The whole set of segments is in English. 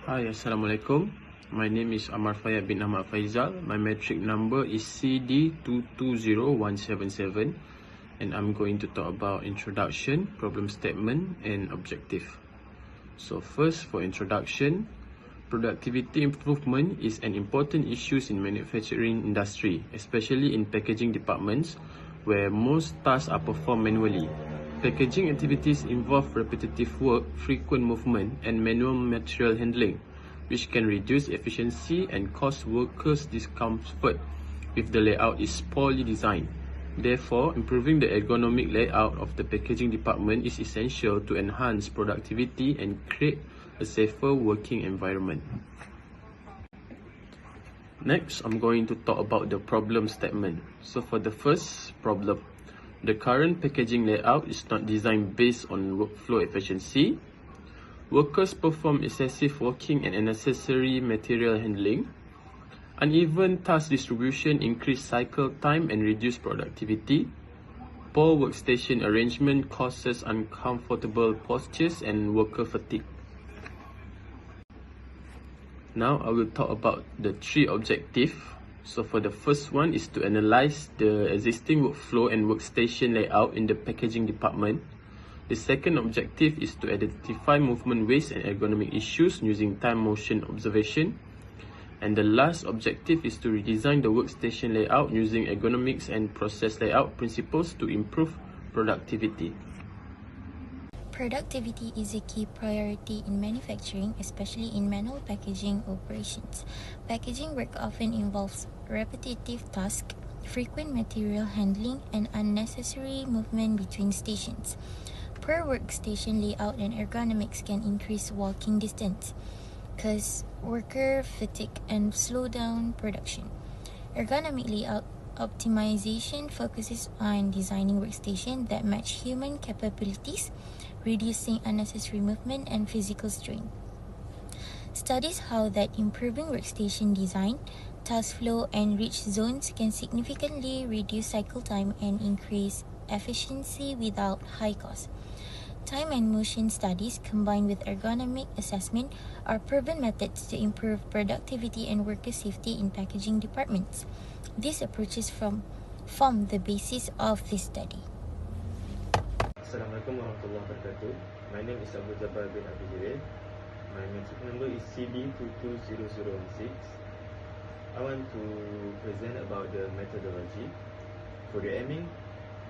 Hi, Assalamualaikum. My name is Amar Fayyad bin Ahmad Faizal. My metric number is CD220177, and I'm going to talk about introduction, problem statement, and objective. So first, for introduction, productivity improvement is an important issue in manufacturing industry, especially in packaging departments where most tasks are performed manually. Packaging activities involve repetitive work, frequent movement, and manual material handling, which can reduce efficiency and cause workers discomfort if the layout is poorly designed. Therefore, improving the ergonomic layout of the packaging department is essential to enhance productivity and create a safer working environment. Next, I'm going to talk about the problem statement. So for the first problem, the current packaging layout is not designed based on workflow efficiency. Workers perform excessive walking and unnecessary material handling. Uneven task distribution increase cycle time and reduce productivity. Poor workstation arrangement causes uncomfortable postures and worker fatigue. Now I will talk about the three objectives. So for the first one is to analyze the existing workflow and workstation layout in the packaging department. The second objective is to identify movement waste and ergonomic issues using time motion observation. And the last objective is to redesign the workstation layout using ergonomics and process layout principles to improve productivity. Productivity is a key priority in manufacturing, especially in manual packaging operations. Packaging work often involves repetitive tasks, frequent material handling, and unnecessary movement between stations. Poor workstation layout and ergonomics can increase walking distance, cause worker fatigue, and slow down production. Ergonomic layout optimization focuses on designing workstations that match human capabilities, reducing unnecessary movement and physical strain. Studies how that improving workstation design, task flow, and reach zones can significantly reduce cycle time and increase efficiency without high cost. Time and motion studies combined with ergonomic assessment are proven methods to improve productivity and worker safety in packaging departments. These approaches form the basis of this study. Assalamualaikum warahmatullahi wabarakatuh. My name is Abu Jabbar bin Abi Jirid. My metric number is CD220016. I want to present about the methodology. For the aiming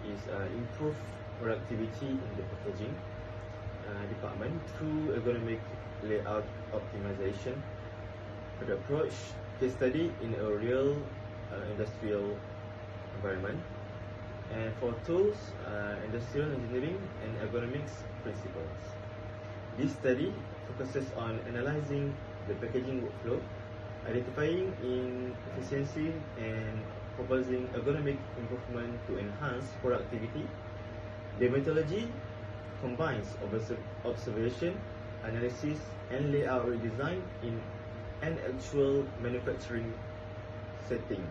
is improve productivity in the packaging department through ergonomic layout optimization. For the approach, case study in a real industrial environment. And for tools, industrial engineering and ergonomics principles. This study focuses on analyzing the packaging workflow, identifying inefficiency, and proposing ergonomic improvement to enhance productivity. The methodology combines observation, analysis, and layout redesign in an actual manufacturing setting.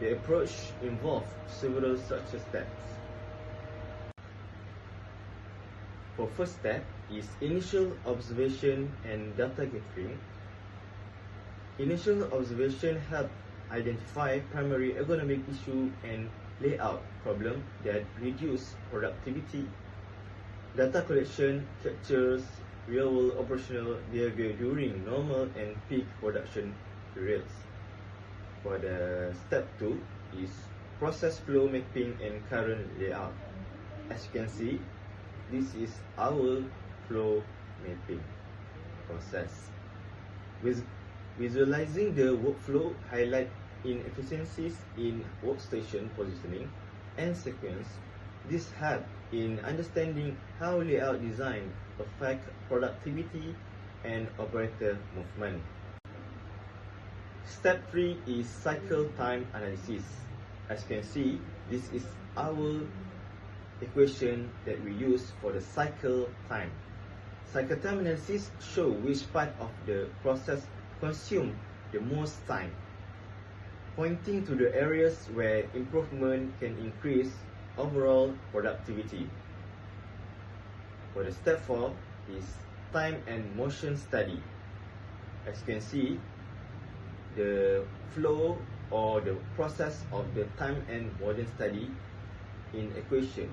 The approach involves several structure steps. For first step is initial observation and data gathering. Initial observation helps identify primary ergonomic issue and layout problem that reduce productivity. Data collection captures real-world operational behavior during normal and peak production periods. For the step 2 is process flow mapping and current layout. As you can see, this is our flow mapping process. With visualizing the workflow, highlight inefficiencies in workstation positioning and sequence. This helps in understanding how layout design affect productivity and operator movement. Step 3 is cycle time analysis. As you can see, this is our equation that we use for the cycle time. Cycle time analysis shows which part of the process consumes the most time, pointing to the areas where improvement can increase overall productivity. For the step 4 is time and motion study. As you can see, the flow or the process of the time and motion study in equation.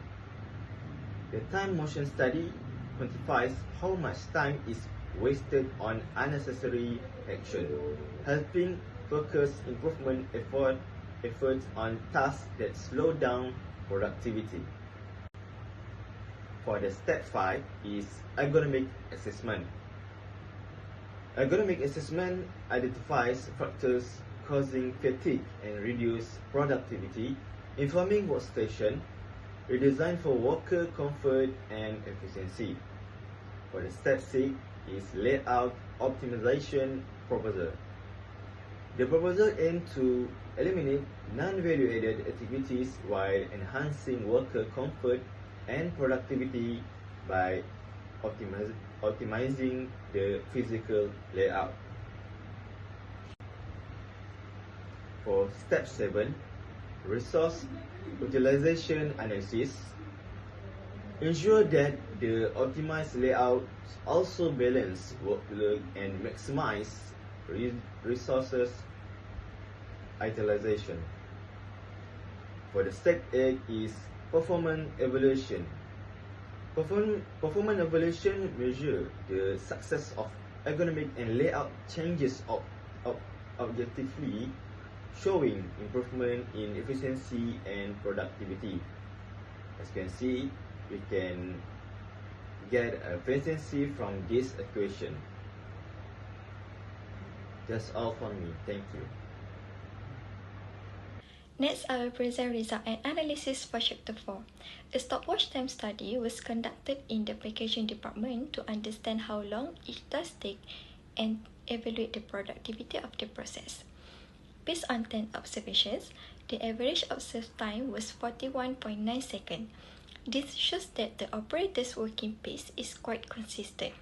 The time motion study quantifies how much time is wasted on unnecessary action, helping focus improvement efforts on tasks that slow down productivity. For the step 5 is ergonomic assessment. Ergonomic assessment identifies factors causing fatigue and reduce productivity, informing workstation, redesigned for worker comfort and efficiency. For the step 6 is layout optimization proposal. The proposal aims to eliminate non-value-added activities while enhancing worker comfort and productivity by optimizing the physical layout. For step 7, resource utilization analysis. Ensure that the optimized layouts also balance workload and maximize resources utilization. For the step 8 is performance evaluation. Performance evaluation measure the success of ergonomic and layout changes objectively, showing improvement in efficiency and productivity. As you can see, we can get efficiency from this equation. That's all from me. Thank you. Next, I will present result and analysis for Chapter 4. A stopwatch time study was conducted in the packaging department to understand how long each task takes and evaluate the productivity of the process. Based on 10 observations, the average observed time was 41.9 seconds. This shows that the operator's working pace is quite consistent.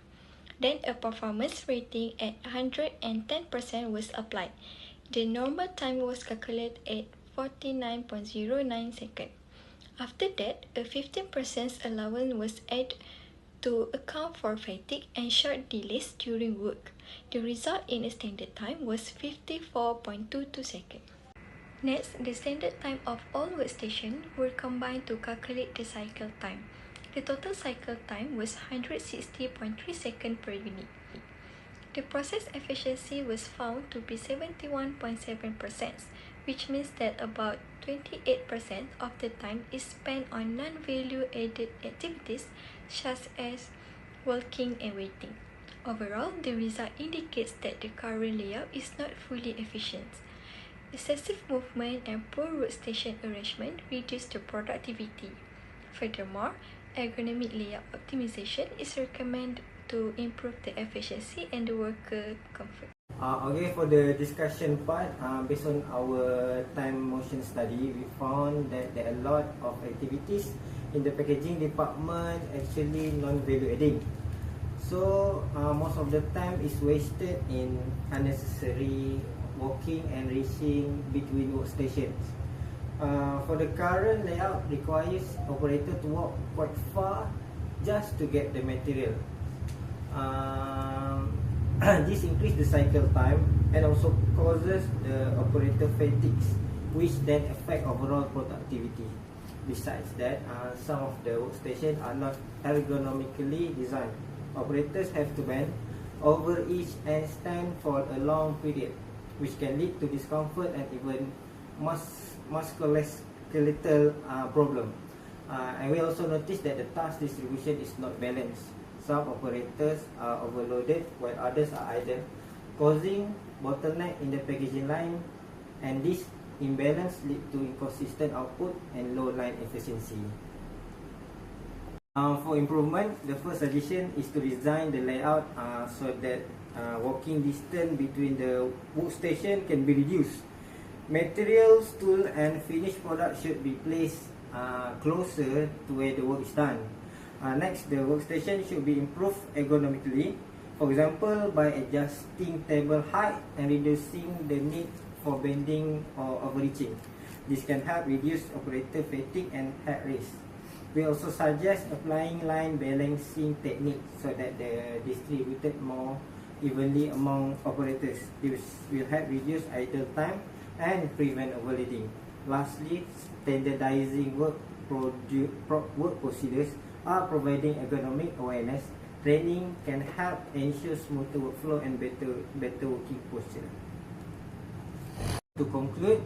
Then a performance rating at 110% was applied. The normal time was calculated at 49.09 seconds. After that, a 15% allowance was added to account for fatigue and short delays during work. The result in a standard time was 54.22 seconds. Next, the standard time of all workstations were combined to calculate the cycle time. The total cycle time was 160.3 seconds per unit. The process efficiency was found to be 71.7%, which means that about 28% of the time is spent on non-value-added activities such as walking and waiting. Overall, the result indicates that the current layout is not fully efficient. Excessive movement and poor workstation arrangement reduce the productivity. Furthermore, ergonomic layout optimization is recommended to improve the efficiency and the worker comfort. Okay, for the discussion part, based on our time motion study, we found that there are a lot of activities in the packaging department actually non-value adding. So most of the time is wasted in unnecessary walking and reaching between workstations. For the current layout requires operator to walk quite far just to get the material. This increases the cycle time and also causes the operator fatigue, which then affect overall productivity. Besides that, some of the workstations are not ergonomically designed. Operators have to bend over each and stand for a long period, which can lead to discomfort and even musculoskeletal problem. And we also notice that the task distribution is not balanced. Some operators are overloaded while others are idle, causing bottleneck in the packaging line, and this imbalance lead to inconsistent output and low line efficiency. For improvement, the first suggestion is to design the layout so that walking distance between the workstation can be reduced. Materials, tool and finished product should be placed closer to where the work is done. Next, the workstation should be improved ergonomically, for example by adjusting table height and reducing the need for bending or overreaching. This can help reduce operator fatigue and head risk. We also suggest applying line balancing technique so that the distributed more evenly among operators. This will help reduce idle time and prevent overloading. Lastly, standardizing work procedures are providing ergonomic awareness. Training can help ensure smoother workflow and better working posture. To conclude,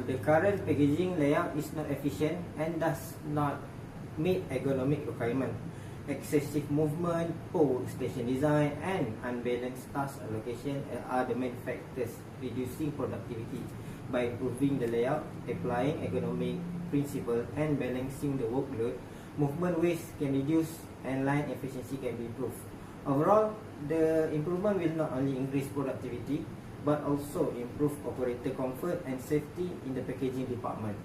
the current packaging layout is not efficient and does not meet ergonomic requirements. Excessive movement, poor workstation design, and unbalanced task allocation are the main factors reducing productivity. By improving the layout, applying ergonomic principles, and balancing the workload, movement waste can reduce and line efficiency can be improved. Overall, the improvement will not only increase productivity but also improve operator comfort and safety in the packaging department.